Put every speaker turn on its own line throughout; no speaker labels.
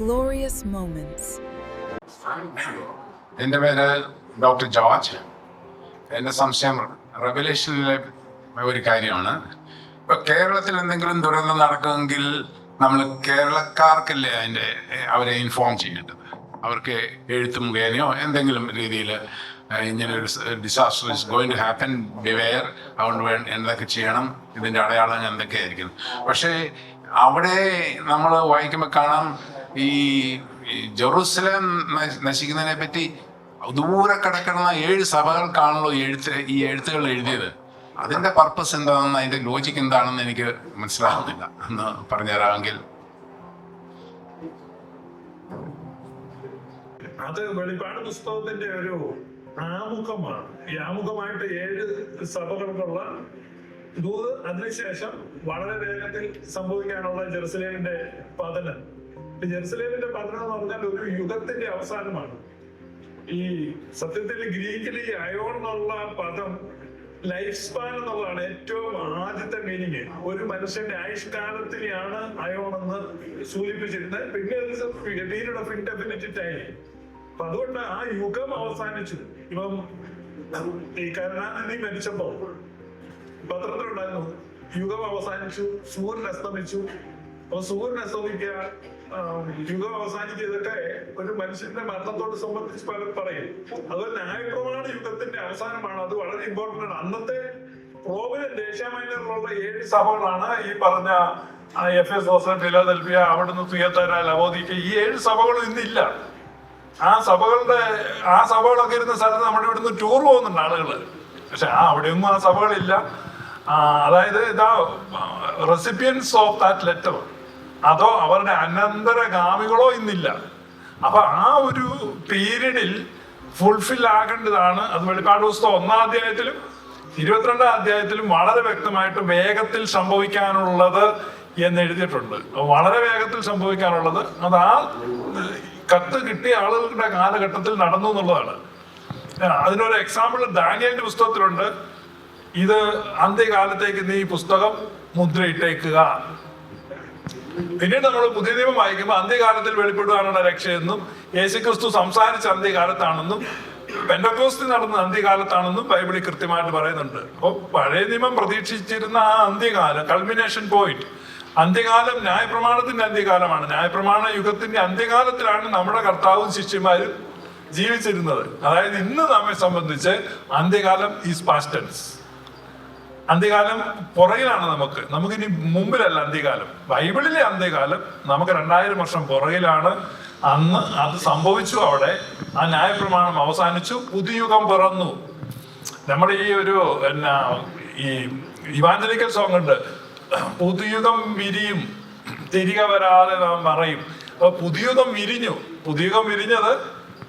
glorious moments.
എൻ്റെ പേര് doctor George. എൻ്റെ സംശയം റെവലേഷനിലെ ഒരു കാര്യമാണ്. ഇപ്പോൾ കേരളത്തിൽ എന്തെങ്കിലും ദുരന്തം നടക്കുമെങ്കിൽ നമ്മൾ കേരളക്കാർക്കല്ലേ അവരെ ഇൻഫോം ചെയ്യേണ്ടത്. അവർക്ക് എഴുത്ത് മുഖേനയോ എന്തെങ്കിലും രീതിയിൽ ഇങ്ങനൊരു disaster is going to happen, beware, അതുകൊണ്ട് എന്തൊക്കെ ചെയ്യണം, ഇതിൻ്റെ അടയാളങ്ങൾ എന്തൊക്കെയായിരിക്കും. പക്ഷേ അവിടെ നമ്മൾ വായിക്കുമ്പോൾ കാണാം ഈ ജെറൂസലേം നശിക്കുന്നതിനെ പറ്റി ദൂരെ കിടക്കുന്ന 7 സഭകൾക്കാണല്ലോ ഈ എഴുത്തുകൾ എഴുതിയത്. അതിൻ്റെ പർപ്പസ് എന്താണെന്ന്, അതിൻ്റെ ലോജിക്ക് എന്താണെന്ന് എനിക്ക് മനസ്സിലാകുന്നില്ല. എന്ന് പറഞ്ഞുതരാമെങ്കിൽ.
അത് വെളിപ്പാട് പുസ്തകത്തിന്റെ ഒരു ആമുഖമാണ്. ഈ ആമുഖമായിട്ട് 7 സഭകൾക്കുള്ള ദൂത്, അതിനുശേഷം വളരെ വേഗത്തിൽ സംഭവിക്കാനുള്ള ജെറുസലേമിന്റെ പതനം. ജെറുസലേമിന്റെ പതനം എന്ന് പറഞ്ഞാൽ ഒരു യുഗത്തിന്റെ അവസാനമാണ്. ഈ സത്യത്തിൽ ഗ്രീക്കിൽ ഈ അയോൺ എന്നുള്ള പദം ലൈഫ് സ്പാൻ എന്നുള്ളതാണ് ഏറ്റവും ആദ്യത്തെ മീനിങ്. ഒരു മനുഷ്യന്റെ ആയുഷ്കാലത്തിനെയാണ് അയോൺ എന്ന് സൂചിപ്പിച്ചിരുന്നത്. പിന്നെ പീരീഡ് ഓഫ് ഇൻഡെഫിനിറ്റ് ടൈം. അപ്പൊ അതുകൊണ്ട് ആ യുഗം അവസാനിച്ചു. ഇപ്പം ഈ കരുണാനിധി മരിച്ചപ്പോ പത്രത്തിലുണ്ടായിരുന്നു, യുഗം അവസാനിച്ചു, സൂര്യൻ അസ്തമിച്ചു. അപ്പൊ സൂര്യൻ അസ്തമിക്കുക, യുഗം അവസാനിക്കുന്നതൊക്കെ ഒരു മനുഷ്യന്റെ മരണത്തോട് സംബന്ധിച്ച് പലരും പറയും. അതുപോലെ ന്യായപ്രമാണ യുഗത്തിന്റെ അവസാനമാണ്. അത് വളരെ ഇമ്പോർട്ടന്റ് ആണ്. അന്നത്തെ പ്രോവിനന്റ് ഏഷ്യ മൈനറിലുള്ള 7 സഭകളാണ് ഈ പറഞ്ഞ എഫെസോസ്, ഫിലാദൽഫിയ, അവിടുന്ന് തുയത്തൈര, ലവോദിക്ക. ഈ 7 സഭകളും ഇന്നില്ല. ആ സഭകളൊക്കെ ഇരുന്ന സ്ഥലത്ത് നമ്മുടെ ഇവിടുന്ന് ടൂർ പോകുന്നുണ്ട് ആളുകള്. പക്ഷെ അവിടെയൊന്നും ആ സഭകളില്ല. അതായത് ഇതാ റെസിപ്പിയൻസ് ഓഫ് ദാറ്റ് ലെറ്റർ, അതോ അവരുടെ അനന്തരഗാമികളോ ഇന്നില്ല. അപ്പൊ ആ ഒരു പീരീഡിൽ ഫുൾഫിൽ ആകേണ്ടതാണ്. അത് വെളിപ്പാട് പുസ്തകം 1-ാം അധ്യായത്തിലും 22-ാം അധ്യായത്തിലും വളരെ വ്യക്തമായിട്ട് വേഗത്തിൽ സംഭവിക്കാനുള്ളത് എന്ന് എഴുതിയിട്ടുണ്ട്. വളരെ വേഗത്തിൽ സംഭവിക്കാനുള്ളത് അത് ആ കത്ത് കിട്ടിയ ആളുകളുടെ കാലഘട്ടത്തിൽ നടന്നു എന്നുള്ളതാണ്. അതിനൊരു എക്സാമ്പിൾ ദാനിയേലിന്റെ പുസ്തകത്തിലുണ്ട്. ഇത് അന്ത്യകാലത്തേക്ക് നീ പുസ്തകം മുദ്രയിട്ടേക്കുക. പിന്നീട് നമ്മൾ പുതിയ നിയമം വായിക്കുമ്പോൾ അന്ത്യകാലത്തിൽ വെളിപ്പെടുവാനുള്ള രക്ഷയെന്നും യേശുക്രിസ്തു സംസാരിച്ച അന്ത്യകാലത്താണെന്നും പെന്തക്കോസ്തി നടന്ന അന്ത്യകാലത്താണെന്നും ബൈബിളിൽ കൃത്യമായിട്ട് പറയുന്നുണ്ട്. അപ്പോൾ പഴയ നിയമം പ്രതീക്ഷിച്ചിരുന്ന ആ അന്ത്യകാലം, കൾമിനേഷൻ പോയിന്റ്, അന്ത്യകാലം ന്യായപ്രമാണത്തിന്റെ അന്ത്യകാലമാണ്. ന്യായപ്രമാണ യുഗത്തിന്റെ അന്ത്യകാലത്തിലാണ് നമ്മുടെ കർത്താവും ശിഷ്യന്മാരും ജീവിച്ചിരുന്നത്. അതായത് ഇന്ന് നമ്മെ സംബന്ധിച്ച് അന്ത്യകാലം ഈസ് പാസ്റ്റ് ടെൻസ്. അന്ത്യകാലം പുറകിലാണ്. നമുക്കിനി മുമ്പിലല്ല അന്ത്യകാലം. ബൈബിളിലെ അന്ത്യകാലം നമുക്ക് 2000 വർഷം പുറകിലാണ്. അന്ന് അത് സംഭവിച്ചു. അവിടെ ആ ന്യായപ്രമാണം അവസാനിച്ചു, പുതുയുഗം പിറന്നു. നമ്മുടെ ഈ ഒരു ഈ ഇവാഞ്ചലിക്കൽ സോങ് ഉണ്ട്, പുതുയുഗം വിരിയും തിരികെ വരാതെ നാം മറയും. അപ്പൊ പുതുയുഗം വിരിഞ്ഞു. പുതുയുഗം വിരിഞ്ഞത്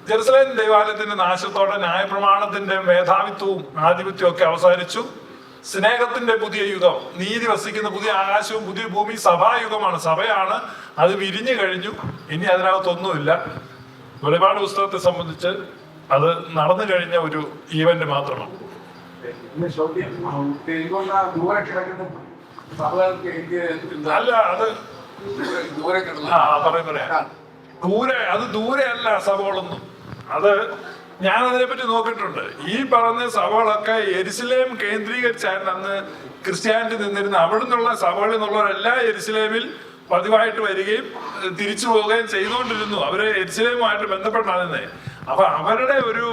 ജെറുസലേം ദൈവാലയത്തിന്റെ നാശത്തോടെ ന്യായപ്രമാണത്തിന്റെ മേധാവിത്വവും ആധിപത്യവും ഒക്കെ അവസാനിച്ചു. സ്നേഹത്തിന്റെ പുതിയ യുഗം, നീതി വസിക്കുന്ന പുതിയ ആകാശവും പുതിയ ഭൂമി സഭായുഗമാണ്. സഭയാണ്. അത് വിരിഞ്ഞു കഴിഞ്ഞു. ഇനി അതിനകത്തൊന്നുമില്ല. വെളിപാട് പുസ്തകത്തെ സംബന്ധിച്ച് അത് നടന്നു കഴിഞ്ഞ ഒരു ഈവന്റ് മാത്രമാണ്. അല്ല, അത് ദൂരെ അല്ല സഭകളൊന്നും. അത് ഞാൻ അതിനെപ്പറ്റി നോക്കിയിട്ടുണ്ട്. ഈ പറഞ്ഞ സഭകളൊക്കെ യെരുശലേം കേന്ദ്രീകരിച്ചായിരുന്നു അന്ന് ക്രിസ്ത്യാനിറ്റി നിന്നിരുന്ന. അവിടെ നിന്നുള്ള സഭകളിൽ നിന്നുള്ളവരെല്ലാം യെരുശലേമിൽ പതിവായിട്ട് വരികയും തിരിച്ചു പോവുകയും ചെയ്തുകൊണ്ടിരുന്നു. അവര് യെരുശലേമുമായിട്ട് ബന്ധപ്പെട്ടായിരുന്നേ. അപ്പൊ അവരുടെ ഒരു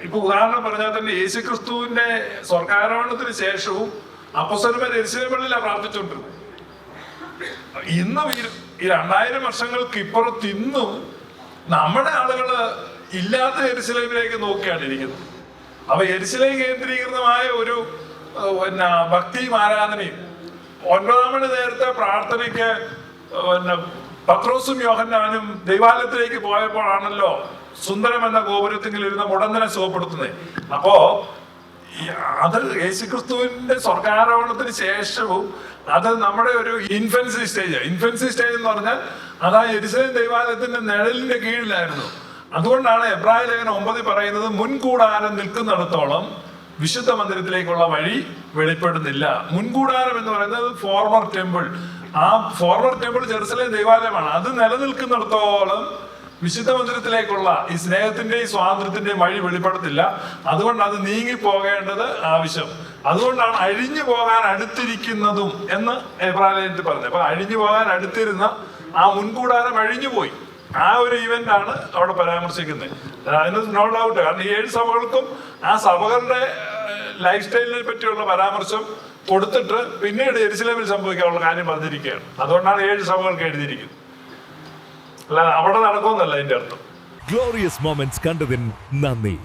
ഇപ്പൊ ഉദാഹരണം പറഞ്ഞാൽ തന്നെ യേശുക്രിസ്തുവിന്റെ സ്വർഗാരോഹണത്തിന് ശേഷവും അപ്പോസ്തലന്മാർ യെരുശലേം പള്ളിയിലാണ് പ്രാർത്ഥിച്ചുകൊണ്ടിരുന്നത്. ഇന്നും ഈ 2000 വർഷങ്ങൾക്ക് ഇപ്പുറത്ത് ഇന്നും നമ്മുടെ ആളുകള് ഇല്ലാത്ത യെരുശലേമിലേക്ക് നോക്കിയാണ് ഇരിക്കുന്നത്. അപ്പൊ യെരുശലേം കേന്ദ്രീകൃതമായ ഒരു ഭക്തിയും ആരാധനയും 9-ാം മണി നേരത്തെ പ്രാർത്ഥനയ്ക്ക് പത്രോസും യോഹന്നാനും ദൈവാലയത്തിലേക്ക് പോയപ്പോഴാണല്ലോ സുന്ദരം എന്ന ഗോപുരത്തിൽ ഇരുന്ന മുടന്തനെ സുഖപ്പെടുത്തുന്നത്. അപ്പോ അത് യേശുക്രിസ്തുവിന്റെ സ്വർഗാരോഹണത്തിന് ശേഷവും അത് നമ്മുടെ ഒരു ഇൻഫൻസി സ്റ്റേജ് എന്ന് പറഞ്ഞാൽ അത് ആ യെരുശലേം ദൈവാലയത്തിന്റെ നിഴലിന്റെ കീഴിലായിരുന്നു. അതുകൊണ്ടാണ് എബ്രായ ലേഖനം 9 പറയുന്നത്, മുൻകൂടാരം നിൽക്കുന്നിടത്തോളം വിശുദ്ധ മന്ദിരത്തിലേക്കുള്ള വഴി വെളിപ്പെടുന്നില്ല. മുൻകൂടാരം എന്ന് പറയുന്നത് ഫോർമർ ടെമ്പിൾ, ആ ഫോർമർ ടെമ്പിൾ ജെറുസലേം ദേവാലയമാണ്. അത് നിലനിൽക്കുന്നിടത്തോളം വിശുദ്ധ മന്ദിരത്തിലേക്കുള്ള ഈ സ്നേഹത്തിന്റെയും സ്വാതന്ത്ര്യത്തിന്റെയും വഴി വെളിപ്പെടുത്തില്ല. അതുകൊണ്ട് അത് നീങ്ങി പോകേണ്ടത് ആവശ്യം. അതുകൊണ്ടാണ് അഴിഞ്ഞു പോകാൻ അടുത്തിരിക്കുന്നതും എന്ന് എബ്രായത്തിൽ പറഞ്ഞത്. അപ്പൊ അഴിഞ്ഞു പോകാൻ അടുത്തിരുന്ന ആ മുൻകൂടാരം അഴിഞ്ഞുപോയി. ആ ഒരു ഇവന്റ് ആണ് അവിടെ പരാമർശിക്കുന്നത്. അതിന് നോ ഡൗട്ട്. കാരണം ഈ 7 സഭകൾക്കും ആ സഭകളുടെ ലൈഫ് സ്റ്റൈലിനെ പറ്റിയുള്ള പരാമർശം കൊടുത്തിട്ട് പിന്നീട് യെരുശലേമിൽ സംഭവിക്കാനുള്ള കാര്യം പറഞ്ഞിരിക്കുകയാണ്. അതുകൊണ്ടാണ് 7 സഭകൾക്ക് എഴുതിയിരിക്കുന്നത്. അല്ല അവിടെ നടക്കുമെന്നല്ല അതിന്റെ അർത്ഥം.
ഗ്ലോറിയസ് മൊമെന്റ്സ് കണ്ടതിന് നന്ദി.